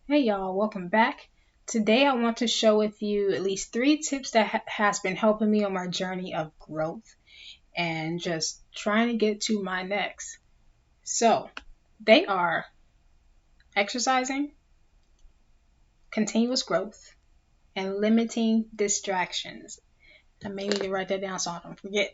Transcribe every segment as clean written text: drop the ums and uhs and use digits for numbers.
Hey y'all, welcome back. Today I want to share with you at least three tips that has been helping me on my journey of growth and just trying to get to my next. So, they are exercising, continuous growth, and limiting distractions. I may need to write that down so I don't forget.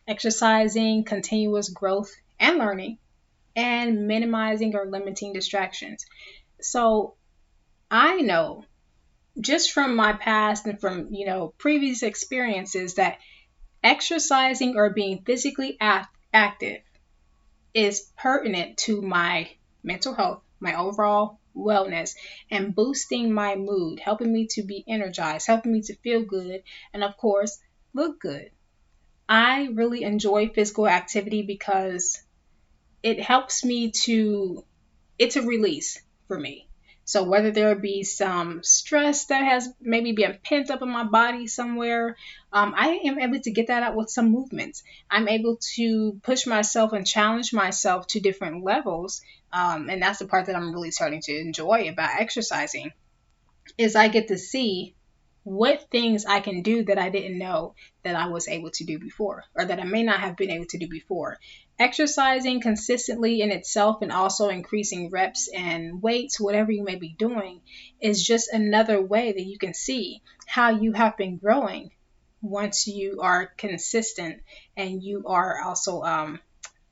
Exercising, continuous growth, and learning, and minimizing or limiting distractions. So, I know just from my past and from previous experiences that exercising or being physically active is pertinent to my mental health, my overall wellness, and boosting my mood, helping me to be energized, helping me to feel good, and of course look good. I really enjoy physical activity because it helps me to it's a release for me. So whether there be some stress that has maybe been pent up in my body somewhere, I am able to get that out with some movements. I'm able to push myself and challenge myself to different levels. And that's the part that I'm really starting to enjoy about exercising is I get to see what things I can do that I didn't know that I was able to do before, or that I may not have been able to do before. Exercising consistently in itself and also increasing reps and weights, whatever you may be doing, is just another way that you can see how you have been growing once you are consistent and you are also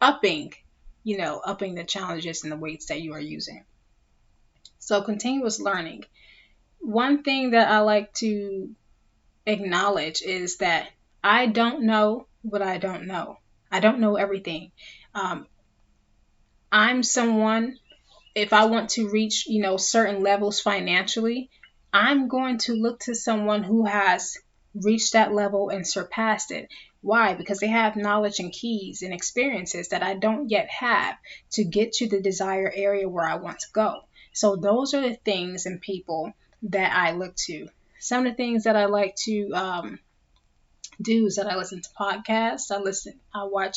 upping, upping the challenges and the weights that you are using. So continuous learning. One thing that I like to acknowledge is that I don't know what I don't know. I don't know everything. Um, I'm someone, if I want to reach, certain levels financially, I'm going to look to someone who has reached that level and surpassed it. Why? Because they have knowledge and keys and experiences that I don't yet have to get to the desired area where I want to go. So those are the things and people that I look to. Some of the things that I like to do is that I listen to podcasts. I watch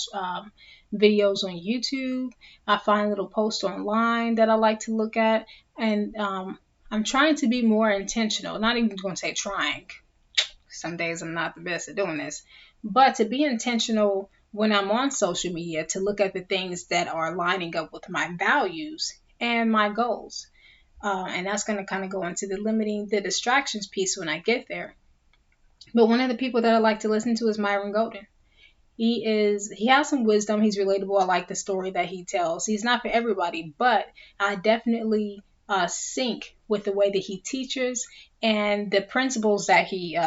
videos on YouTube. I find little posts online that I like to look at, and I'm trying to be more intentional. Not even going to say trying. Some days I'm not the best at doing this, but to be intentional when I'm on social media to look at the things that are lining up with my values and my goals. And that's going to kind of go into the limiting the distractions piece when I get there. But one of the people that I like to listen to is Myron Golden. He has some wisdom. He's relatable. I like the story that he tells. He's not for everybody, but I definitely sync with the way that he teaches and the principles that he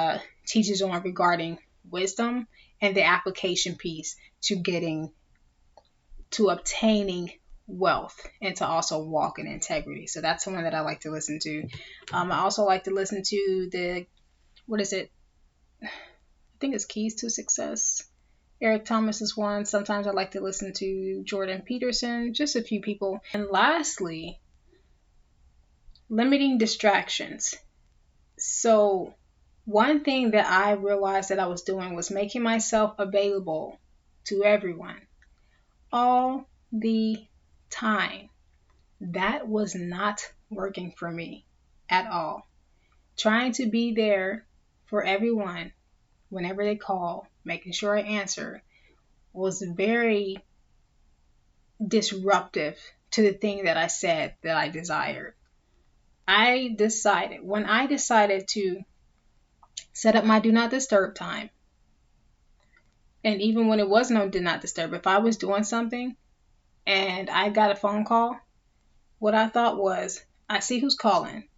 teaches on regarding wisdom and the application piece to obtaining wealth and to also walk in integrity. So that's someone that I like to listen to. I also like to listen to what is it? I think it's Keys to Success. Eric Thomas is one. Sometimes I like to listen to Jordan Peterson, just a few people. And lastly, limiting distractions. So, one thing that I realized that I was doing was making myself available to everyone all the time. That was not working for me at all. Trying to be there for everyone whenever they call, making sure I answer, was very disruptive to the thing that I said that I desired. When I decided to set up my do not disturb time, and even when it was no do not disturb, if I was doing something and I got a phone call, what I thought was, I see who's calling.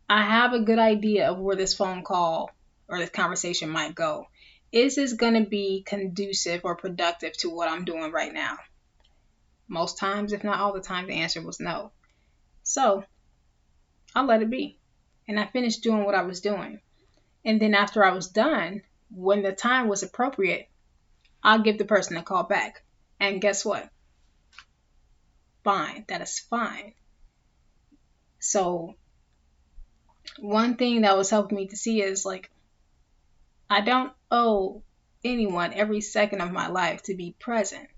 I have a good idea of where this phone call or this conversation might go. Is this going to be conducive or productive to what I'm doing right now? Most times, if not all the time, the answer was no. So I let it be. And I finished doing what I was doing. And then after I was done, when the time was appropriate, I'll give the person a call back. And guess what? Fine. That is fine. So one thing that was helping me to see is like, I don't owe anyone every second of my life to be present,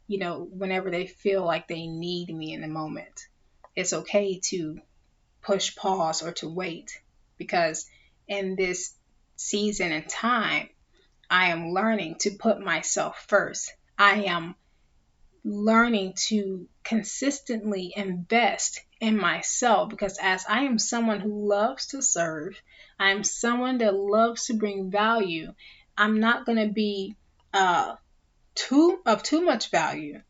whenever they feel like they need me in the moment. It's okay to push pause or to wait, because in this season and time, I am learning to put myself first. I am learning to consistently invest in myself, because as I am someone who loves to serve, I'm someone that loves to bring value. I'm not going to be too much value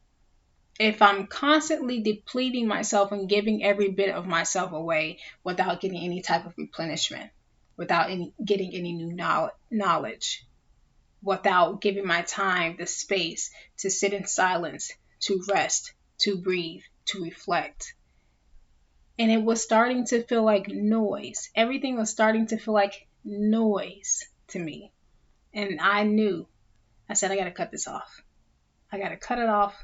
if I'm constantly depleting myself and giving every bit of myself away without getting any type of replenishment, without getting any new knowledge, without giving my time the space to sit in silence, to rest, to breathe, to reflect. And it was starting to feel like noise. Everything was starting to feel like noise to me. And I said, I got to cut this off. I got to cut it off.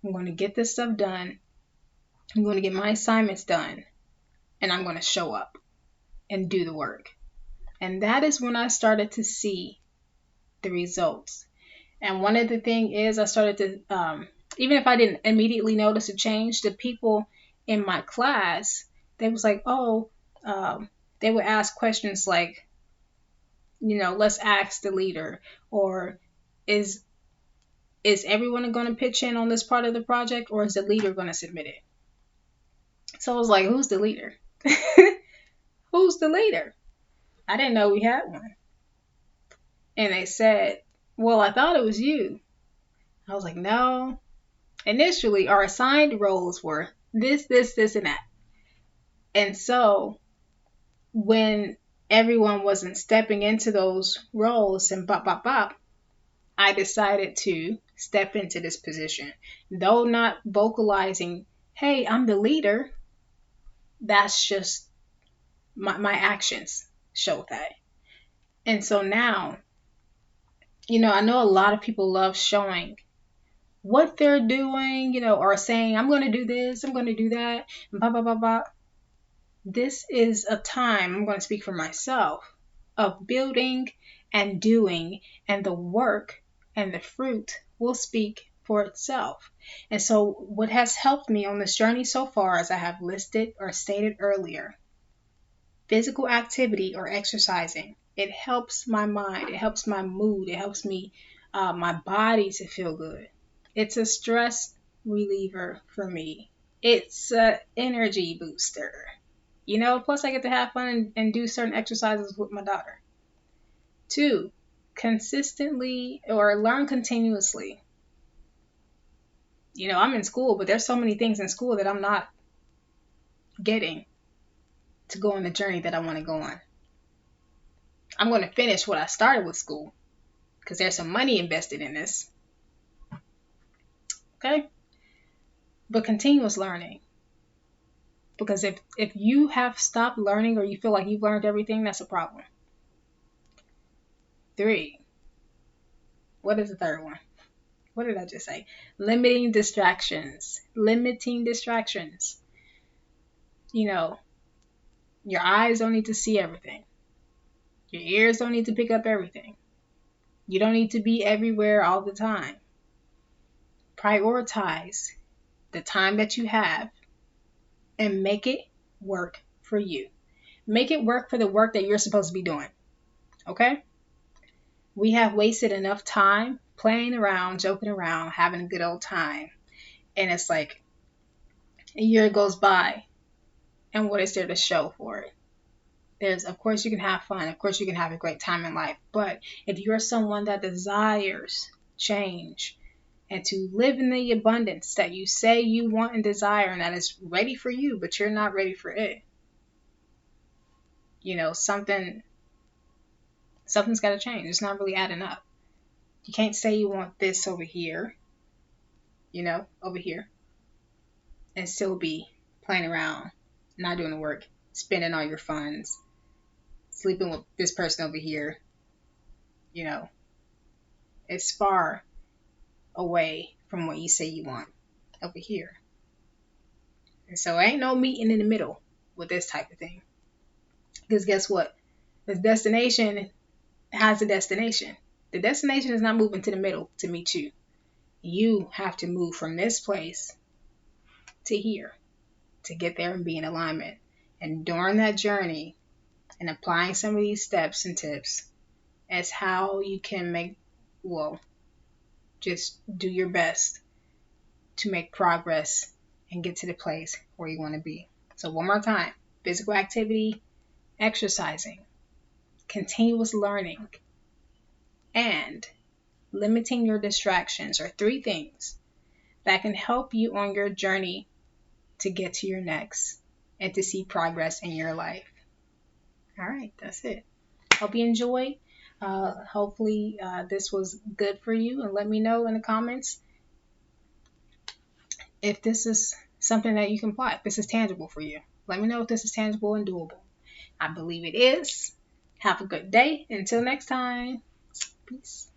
I'm going to get this stuff done. I'm going to get my assignments done. And I'm going to show up and do the work. And that is when I started to see the results. And one of the things is I started to, even if I didn't immediately notice a change, the people in my class, they was like, they would ask questions like, let's ask the leader, or is everyone going to pitch in on this part of the project, or is the leader going to submit it? So I was like, who's the leader? Who's the leader? I didn't know we had one. And they said, well, I thought it was you. I was like, no. Initially, our assigned roles were this, and that. And so when everyone wasn't stepping into those roles and I decided to step into this position. Though not vocalizing, hey, I'm the leader, that's just my actions show that. And so now, I know a lot of people love showing what they're doing, or saying, I'm going to do this, I'm going to do that, and . This is a time, I'm going to speak for myself, of building and doing, and the work and the fruit will speak for itself. And so what has helped me on this journey so far, as I have listed or stated earlier, physical activity or exercising, it helps my mind, it helps my mood, it helps me, my body to feel good. It's a stress reliever for me. It's an energy booster. Plus I get to have fun and do certain exercises with my daughter. 2, consistently or learn continuously. I'm in school, but there's so many things in school that I'm not getting to go on the journey that I want to go on. I'm going to finish what I started with school, because there's some money invested in this. Okay? But continuous learning. Because if you have stopped learning, or you feel like you've learned everything, that's a problem. 3, what is the third one? What did I just say? Limiting distractions. Your eyes don't need to see everything. Your ears don't need to pick up everything. You don't need to be everywhere all the time. Prioritize the time that you have and make it work for you. Make it work for the work that you're supposed to be doing. Okay? We have wasted enough time playing around, joking around, having a good old time. And it's like a year goes by, and what is there to show for it? Of course you can have fun. Of course you can have a great time in life. But if you're someone that desires change and to live in the abundance that you say you want and desire, and that is ready for you, but you're not ready for it, something's got to change. It's not really adding up. You can't say you want this over here, over here, and still be playing around, not doing the work, spending all your funds, sleeping with this person over here. It's far away from what you say you want over here. And so ain't no meeting in the middle with this type of thing. Because guess what? The destination has a destination. The destination is not moving to the middle to meet you. You have to move from this place to here to get there and be in alignment. And during that journey and applying some of these steps and tips is how you can just do your best to make progress and get to the place where you want to be. So one more time, physical activity, exercising, continuous learning, and limiting your distractions are 3 things that can help you on your journey to get to your next and to see progress in your life. All right, that's it. Hope you enjoyed. Hopefully, this was good for you, and let me know in the comments if this is something that you can apply, if this is tangible for you. Let me know if this is tangible and doable. I believe it is. Have a good day. Until next time. Peace.